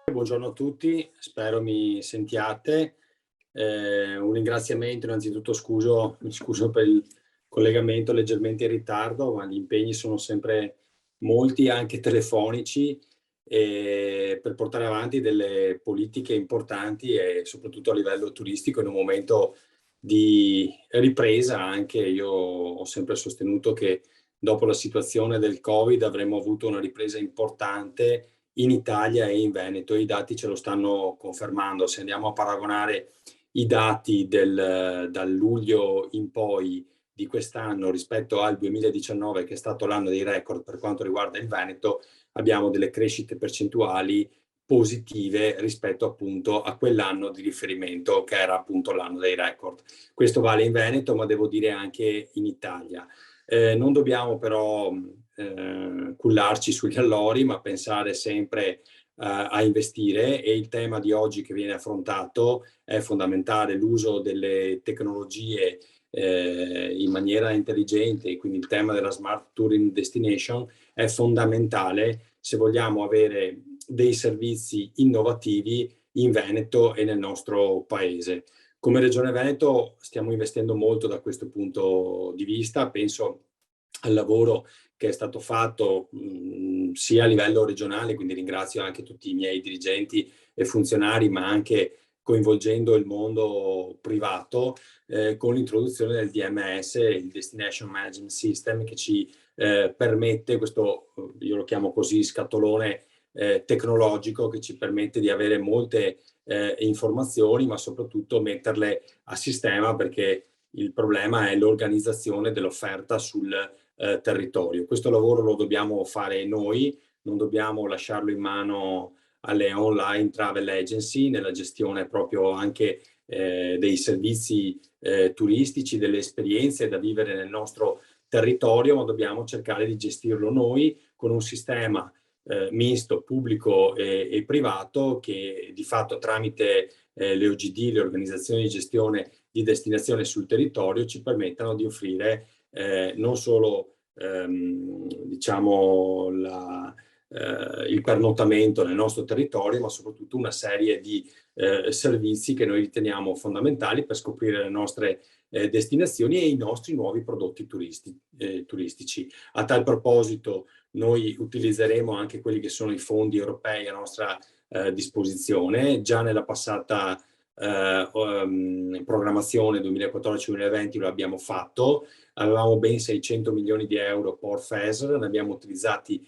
Buongiorno a tutti, spero mi sentiate. Un ringraziamento innanzitutto, mi scuso per il collegamento leggermente in ritardo, ma gli impegni sono sempre molti, anche telefonici, per portare avanti delle politiche importanti e soprattutto a livello turistico in un momento di ripresa. Anche io ho sempre sostenuto che dopo la situazione del Covid avremmo avuto una ripresa importante in Italia e in Veneto. I dati ce lo stanno confermando. Se andiamo a paragonare i dati dal luglio in poi di quest'anno rispetto al 2019, che è stato l'anno dei record per quanto riguarda il Veneto, abbiamo delle crescite percentuali positive rispetto appunto a quell'anno di riferimento che era appunto l'anno dei record. Questo vale in Veneto, ma devo dire anche in Italia. Non dobbiamo però cullarci sugli allori, ma pensare sempre a investire, e il tema di oggi che viene affrontato è fondamentale: l'uso delle tecnologie in maniera intelligente, e quindi il tema della Smart Touring Destination è fondamentale se vogliamo avere dei servizi innovativi in Veneto e nel nostro paese. Come Regione Veneto stiamo investendo molto da questo punto di vista. Penso al lavoro che è stato fatto sia a livello regionale, quindi ringrazio anche tutti i miei dirigenti e funzionari, ma anche coinvolgendo il mondo privato, con l'introduzione del DMS, il Destination Management System, che ci permette, questo io lo chiamo così, scatolone tecnologico, che ci permette di avere molte informazioni, ma soprattutto metterle a sistema, perché il problema è l'organizzazione dell'offerta sul territorio. Questo lavoro lo dobbiamo fare noi, non dobbiamo lasciarlo in mano alle online travel agency nella gestione proprio anche dei servizi turistici, delle esperienze da vivere nel nostro territorio, ma dobbiamo cercare di gestirlo noi con un sistema misto, pubblico e privato, che di fatto tramite le OGD, le organizzazioni di gestione di destinazione sul territorio, ci permettano di offrire non solo diciamo il pernottamento nel nostro territorio, ma soprattutto una serie di servizi che noi riteniamo fondamentali per scoprire le nostre destinazioni e i nostri nuovi prodotti turistici. A tal proposito noi utilizzeremo anche quelli che sono i fondi europei a nostra disposizione. Già nella passata programmazione 2014-2020 lo abbiamo fatto. Avevamo ben 600 milioni di euro por FESR, ne abbiamo utilizzati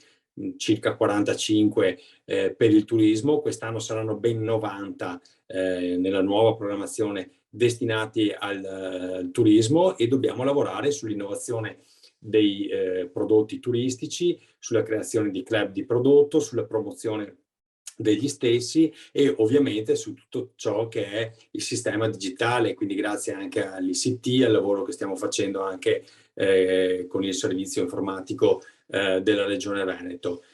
circa 45 per il turismo. Quest'anno saranno ben 90 nella nuova programmazione destinati al turismo, e dobbiamo lavorare sull'innovazione dei prodotti turistici, sulla creazione di club di prodotto, sulla promozione degli stessi, e ovviamente su tutto ciò che è il sistema digitale. Quindi grazie anche all'ICT, al lavoro che stiamo facendo anche con il servizio informatico della Regione Veneto.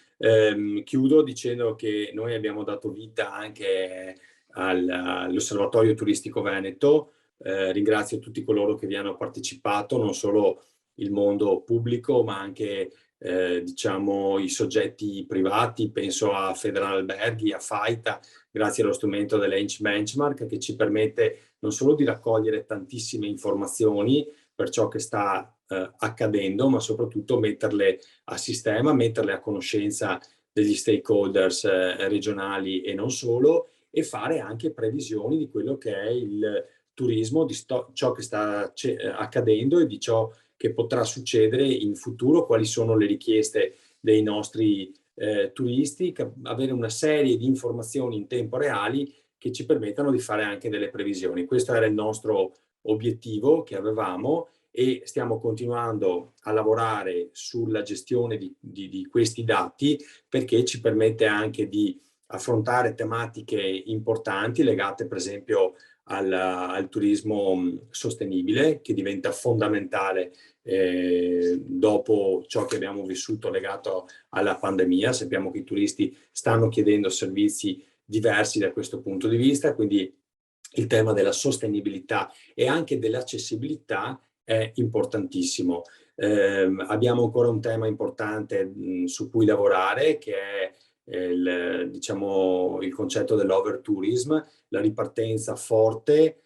Chiudo dicendo che noi abbiamo dato vita anche all'Osservatorio Turistico Veneto. Ringrazio tutti coloro che vi hanno partecipato, non solo il mondo pubblico, ma anche diciamo i soggetti privati. Penso a Federalberghi, a Faita, grazie allo strumento dell'Age Benchmark, che ci permette non solo di raccogliere tantissime informazioni per ciò che sta accadendo, ma soprattutto metterle a sistema, metterle a conoscenza degli stakeholders regionali e non solo, e fare anche previsioni di quello che è il turismo, di ciò che sta accadendo e di ciò che potrà succedere in futuro, quali sono le richieste dei nostri turisti, avere una serie di informazioni in tempo reali che ci permettano di fare anche delle previsioni. Questo era il nostro obiettivo che avevamo, e stiamo continuando a lavorare sulla gestione di questi dati, perché ci permette anche di affrontare tematiche importanti legate per esempio al turismo sostenibile, che diventa fondamentale dopo ciò che abbiamo vissuto legato alla pandemia. Sappiamo che i turisti stanno chiedendo servizi diversi da questo punto di vista, quindi il tema della sostenibilità e anche dell'accessibilità è importantissimo. Abbiamo ancora un tema importante su cui lavorare, che è diciamo, il concetto dell'overtourism. La ripartenza forte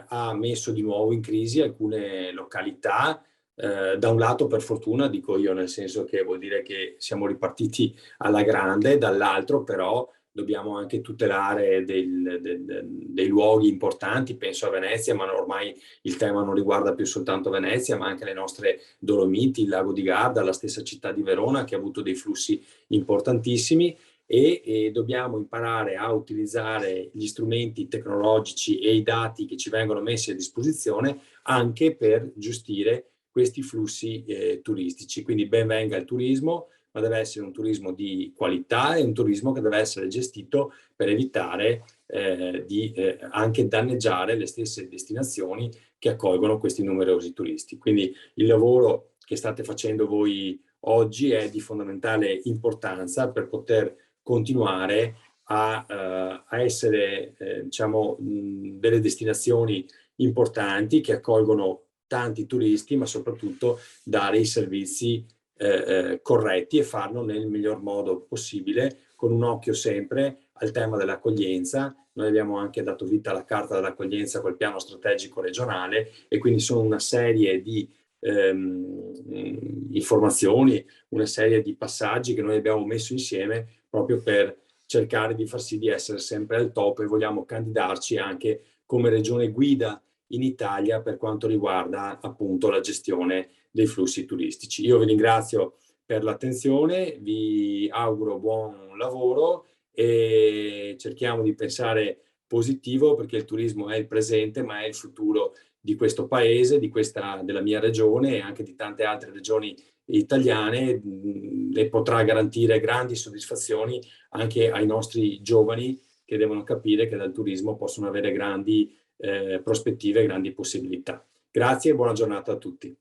ha messo di nuovo in crisi alcune località, da un lato per fortuna, dico io, nel senso che vuol dire che siamo ripartiti alla grande, dall'altro però dobbiamo anche tutelare dei luoghi importanti, penso a Venezia, ma ormai il tema non riguarda più soltanto Venezia, ma anche le nostre Dolomiti, il lago di Garda, la stessa città di Verona che ha avuto dei flussi importantissimi e dobbiamo imparare a utilizzare gli strumenti tecnologici e i dati che ci vengono messi a disposizione anche per gestire questi flussi turistici. Quindi ben venga il turismo, ma deve essere un turismo di qualità e un turismo che deve essere gestito per evitare di anche danneggiare le stesse destinazioni che accolgono questi numerosi turisti. Quindi il lavoro che state facendo voi oggi è di fondamentale importanza per poter continuare a essere diciamo, delle destinazioni importanti che accolgono tanti turisti, ma soprattutto dare i servizi corretti e farlo nel miglior modo possibile, con un occhio sempre al tema dell'accoglienza. Noi abbiamo anche dato vita alla carta dell'accoglienza col piano strategico regionale e quindi sono una serie di informazioni, una serie di passaggi che noi abbiamo messo insieme proprio per cercare di far sì di essere sempre al top e vogliamo candidarci anche come regione guida in Italia per quanto riguarda appunto la gestione dei flussi turistici. Io vi ringrazio per l'attenzione, vi auguro buon lavoro e cerchiamo di pensare positivo perché il turismo è il presente ma è il futuro di questo paese, della mia regione e anche di tante altre regioni italiane e potrà garantire grandi soddisfazioni anche ai nostri giovani che devono capire che dal turismo possono avere grandi prospettive e grandi possibilità. Grazie e buona giornata a tutti.